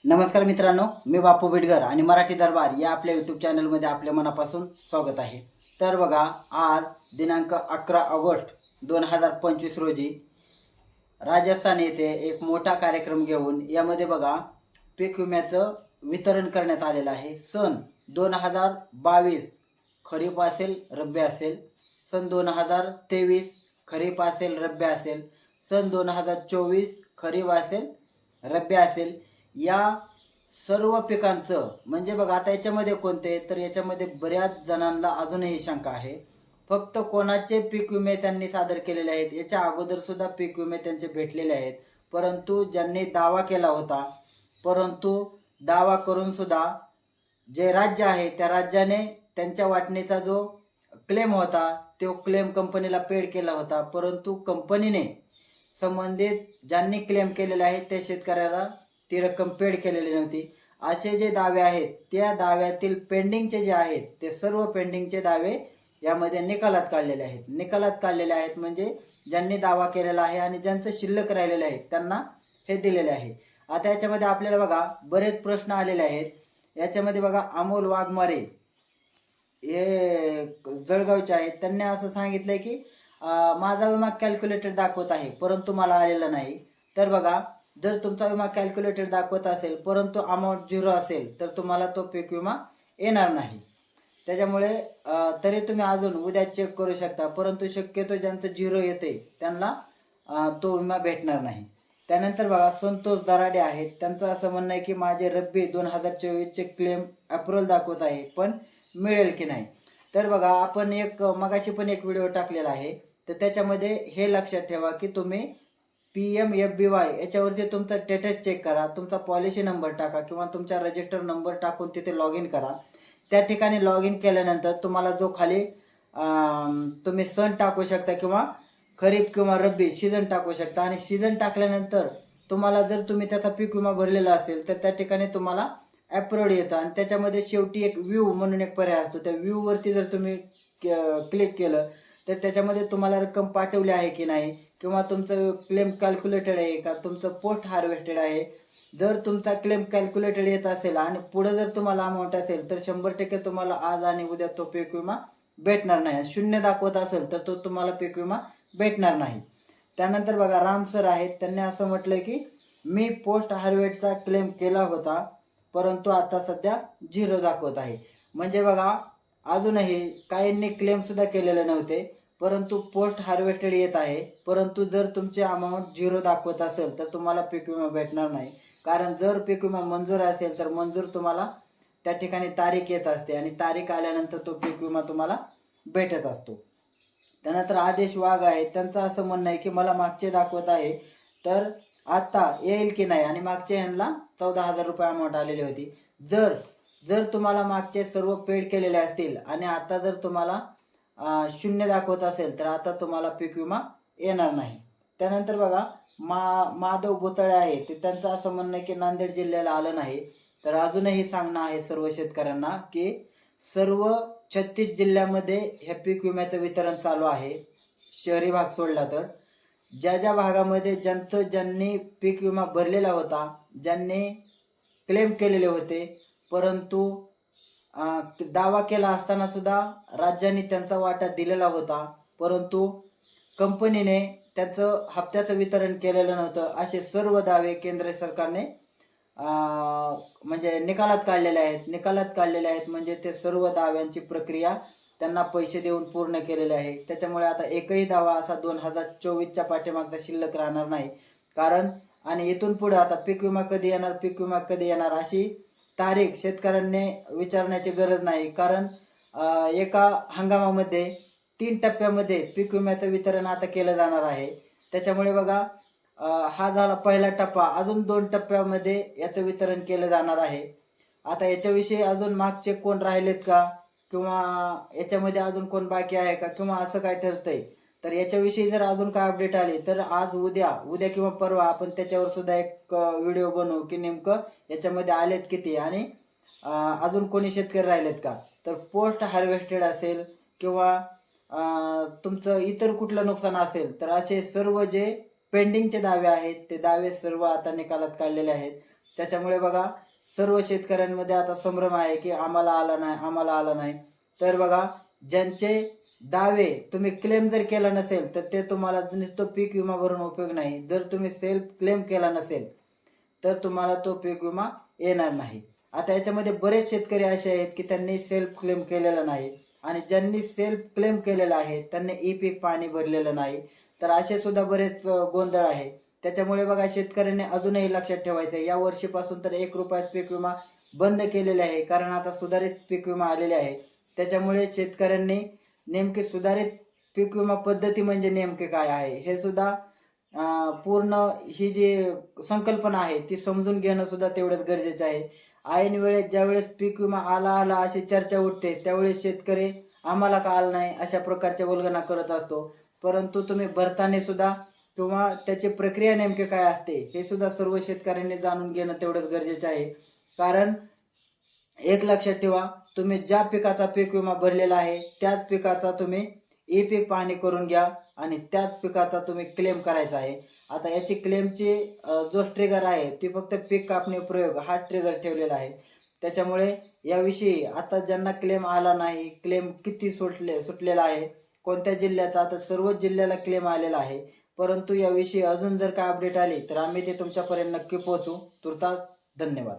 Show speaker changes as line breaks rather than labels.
नमस्कार मित्रांनो, मी बापू बिडगर आणि मराठी दरबार या आपल्या यूट्यूब चॅनलमध्ये आपल्या मनापासून स्वागत आहे। तर बघा, आज दिनांक 11 ऑगस्ट 2025 रोजी राजस्थान येथे एक मोठा कार्यक्रम घेऊन यामध्ये बघा पीक विम्याचं वितरण करण्यात आलेलं आहे। सन 2022 खरीप असेल रब्बी असेल, सन 2023 खरीप असेल रब्बी असेल, सन 2024 खरीप असेल रब्बी असेल, या सर्व पिकांचं म्हणजे बघा आता याच्यामध्ये कोणते, तर याच्यामध्ये बऱ्याच जणांना अजूनही शंका आहे। फक्त कोणाचे पीक विमे त्यांनी सादर केलेले आहेत, याच्या अगोदर सुद्धा पीक विमे त्यांचे भेटलेले आहेत, परंतु ज्यांनी दावा केला होता, परंतु दावा करून सुद्धा जे राज्य आहे त्या राज्याने त्यांच्या वाटणीचा जो क्लेम होता तो क्लेम कंपनीला पेड केला होता, परंतु कंपनीने संबंधित ज्यांनी क्लेम केलेले आहे त्या शेतकऱ्याला ती रक्कम पेड केलेली नव्हती। असे जे दावे आहेत त्या दाव्यातील पेंडिंगचे जे आहेत ते सर्व पेंडिंगचे दावे यामध्ये निकालात काढलेले आहेत म्हणजे ज्यांनी दावा केलेला आहे आणि ज्यांचं शिल्लक राहिलेलं आहे त्यांना हे दिलेले आहे। आता याच्यामध्ये आपल्याला बघा बरेच प्रश्न आलेले आहेत। याच्यामध्ये बघा अमोल वाघमारे हे जळगावचे आहेत, त्यांनी असं सांगितलंय की माझा विमा कॅल्क्युलेटेड दाखवत आहे परंतु मला आलेला नाही। तर बघा, जर तुमचा विमा कॅल्क्युलेटेड दाखवत असेल परंतु अमाऊंट 0 असेल तर तुम्हाला तो पीक विमा येणार नाही। त्याच्यामुळे तरी तुम्ही अजून उद्या चेक करू शकता, परंतु शक्यतो ज्यांचं 0 येते त्यांना तो विमा भेटणार नाही। त्यानंतर बघा संतोष दराडे आहेत, त्यांचं असं म्हणणं आहे की माझे रब्बी 2024 चे क्लेम अप्रूव्हल दाखवत आहे पण मिळेल की नाही। तर बघा आपण मगाशी पण एक व्हिडिओ टाकलेला आहे, तर त्याच्यामध्ये हे लक्षात ठेवा की तुम्ही PMFBY याच्यावरती तुमचा स्टेटस चेक करा, तुमचा पॉलिसी नंबर टाका किंवा तुमचा रजिस्टर नंबर टाकून तिथे लॉग इन करा। त्या ठिकाणी लॉग इन केल्यानंतर तुम्हाला जो खाली तुम्ही सण टाकू शकता किंवा खरीप किंवा रब्बी सीझन टाकू शकता आणि सीझन टाकल्यानंतर तुम्हाला जर तुम्ही त्याचा पीक विमा भरलेला असेल तर त्या ठिकाणी तुम्हाला अप्रूव्ड येतं आणि त्याच्यामध्ये शेवटी एक व्ह्यू म्हणून एक पर्याय असतो, त्या व्ह्यू वरती जर तुम्ही क्लिक केलं तर त्याच्यामध्ये तुम्हाला रक्कम पाठवली आहे की नाही किंवा तुमचं क्लेम कॅल्क्युलेटेड आहे का, तुमचं पोस्ट हार्वेस्टेड आहे। जर तुमचा क्लेम कॅल्क्युलेटेड येत असेल आणि पुढे जर तुम्हाला अमाऊंट असेल तर 100% तुम्हाला आज आणि उद्या तो पीक विमा भेटणार नाही। 0 दाखवत असेल तर तो तुम्हाला पीक विमा भेटणार नाही। त्यानंतर बघा राम सर आहेत, त्यांनी असं म्हटलंय की मी पोस्ट हार्वेस्टचा क्लेम केला होता परंतु आता सध्या 0 दाखवत आहे। म्हणजे बघा अजूनही काहींनी क्लेम सुद्धा केलेले नव्हते परंतु पोस्ट हार्वेस्टेड येत आहे, परंतु जर तुमचे अमाऊंट 0 दाखवत असेल तर तुम्हाला पीक विमा भेटणार नाही। कारण जर पीक विमा मंजूर असेल तर मंजूर तुम्हाला त्या ठिकाणी तारीख येत असते आणि तारीख आल्यानंतर तो पीक विमा तुम्हाला भेटत असतो। त्यानंतर आदेश वाघ आहे, त्यांचं असं म्हणणं आहे की मला मागचे दाखवत आहे तर आता येईल की नाही आणि मागचे ह्यांना 14,000 रुपये अमाऊंट आलेली होती। जर तुम्हाला मागचे सर्व पेड केलेले असतील आणि आता जर तुम्हाला 0 दाखवत असेल तर आता तुम्हाला पीक विमा येणार नाही। त्यानंतर बघा माधव बोतळे आहे, ते त्यांचं असं म्हणणं की नांदेड जिल्ह्याला आलं नाही। तर अजूनही सांगणं आहे सर्व शेतकऱ्यांना की सर्व 36 जिल्ह्यामध्ये हे पीक विम्याचं वितरण चालू आहे, शहरी भाग सोडला तर। ज्या भागामध्ये ज्यांनी पीक विमा भरलेला होता, ज्यांनी क्लेम केलेले होते परंतु दावा केला असताना सुद्धा राज्यांनी त्यांचा वाटा दिलेला होता परंतु कंपनीने त्याचं हप्त्याचं वितरण केलेलं नव्हतं, असे सर्व दावे केंद्र सरकारने म्हणजे निकालात काढलेले आहेत म्हणजे ते सर्व दाव्यांची प्रक्रिया त्यांना पैसे देऊन पूर्ण केलेले आहे। त्याच्यामुळे आता एकही दावा असा 2024च्या पाठीमागचा शिल्लक राहणार नाही। कारण आणि इथून पुढे आता पीक विमा कधी येणार अशी तारीख शेतकऱ्यांनी विचारण्याची गरज नाही, कारण एका हंगामामध्ये 3 टप्प्यामध्ये पीक विम्याचं वितरण आता केलं जाणार आहे। त्याच्यामुळे बघा हा झाला पहिला टप्पा, अजून 2 टप्प्यामध्ये याचं वितरण केलं जाणार आहे। आता याच्याविषयी अजून मागचे कोण राहिलेत का किंवा याच्यामध्ये अजून कोण बाकी आहे का किंवा असं काय ठरतंय, तर याच्याविषयी जर अजून काय अपडेट आली तर आज उद्या किंवा परवा आपण त्याच्यावर सुद्धा एक व्हिडिओ बनवू की नेमकं याच्यामध्ये आलेत किती आणि अजून कोणी शेतकरी राहिलेत का। तर पोस्ट हार्वेस्टेड असेल किंवा तुमचं इतर कुठलं नुकसान असेल तर असे सर्व जे पेंडिंगचे दावे आहेत ते दावे सर्व आता निकालात काढलेले आहेत। त्याच्यामुळे बघा सर्व शेतकऱ्यांमध्ये आता संभ्रम आहे की आम्हाला आला नाही, आम्हाला आला नाही. तर बघा ज्यांचे दावे तुम्ही क्लेम जर केला नसेल तर ते तुम्हाला नुसतं पीक विमा भरून उपयोग नाही. जर तुम्ही सेल्फ क्लेम केला नसेल तर तुम्हाला तो पीक विमा येणार नाही. आता याच्यामध्ये बरेच शेतकरी असे आहेत की त्यांनी सेल्फ क्लेम केलेला नाही आणि ज्यांनी सेल्फ क्लेम केलेला आहे त्यांनी ई पीक पाणी भरलेलं नाही. तर असे सुद्धा बरेच गोंधळ आहे. त्याच्यामुळे बघा शेतकऱ्यांनी अजूनही लक्षात ठेवायचं या वर्षीपासून तर 1 रुपयात पीक विमा बंद केलेले आहे, कारण आता सुधारित पीक विमा आलेले आहे. त्याच्यामुळे शेतकऱ्यांनी नेमके सुधारित पीक विमा पद्धती म्हणजे नेमके काय आहे हे सुद्धा पूर्ण ही जी संकल्पना आहे ती समजून घेणं सुद्धा तेवढंच गरजेचं आहे. ऐन वेळेस ज्यावेळेस पीक विमा आला अशी चर्चा उठते त्यावेळेस शेतकरी आम्हाला का आला नाही अशा प्रकारच्या वल्गना करत असतो. परंतु तुम्ही भरताना सुद्धा किंवा त्याची प्रक्रिया नेमके काय असते हे सुद्धा सर्व शेतकऱ्यांनी जाणून घेणं तेवढंच गरजेचं आहे. कारण एक लक्षात ठेवा, तुम्ही ज्या पिकाचा पीक विमा भरलेला आहे त्याच पिकाचा तुम्ही ई पीक पाहणी करून घ्या आणि त्याच पिकाचा तुम्ही क्लेम करायचा आहे. आता याची क्लेमची जो ट्रिगर आहे ती फक्त पीक कापणी प्रयोग हा ट्रिगर ठेवलेला आहे. त्याच्यामुळे याविषयी आता ज्यांना क्लेम आला नाही, क्लेम किती सुटलेला आहे, कोणत्या जिल्ह्याचा, आता सर्वच जिल्ह्याला क्लेम आलेला आहे. परंतु याविषयी अजून जर काय अपडेट आली तर आम्ही ते तुमच्यापर्यंत नक्की पोहोचू. तुर्तास धन्यवाद.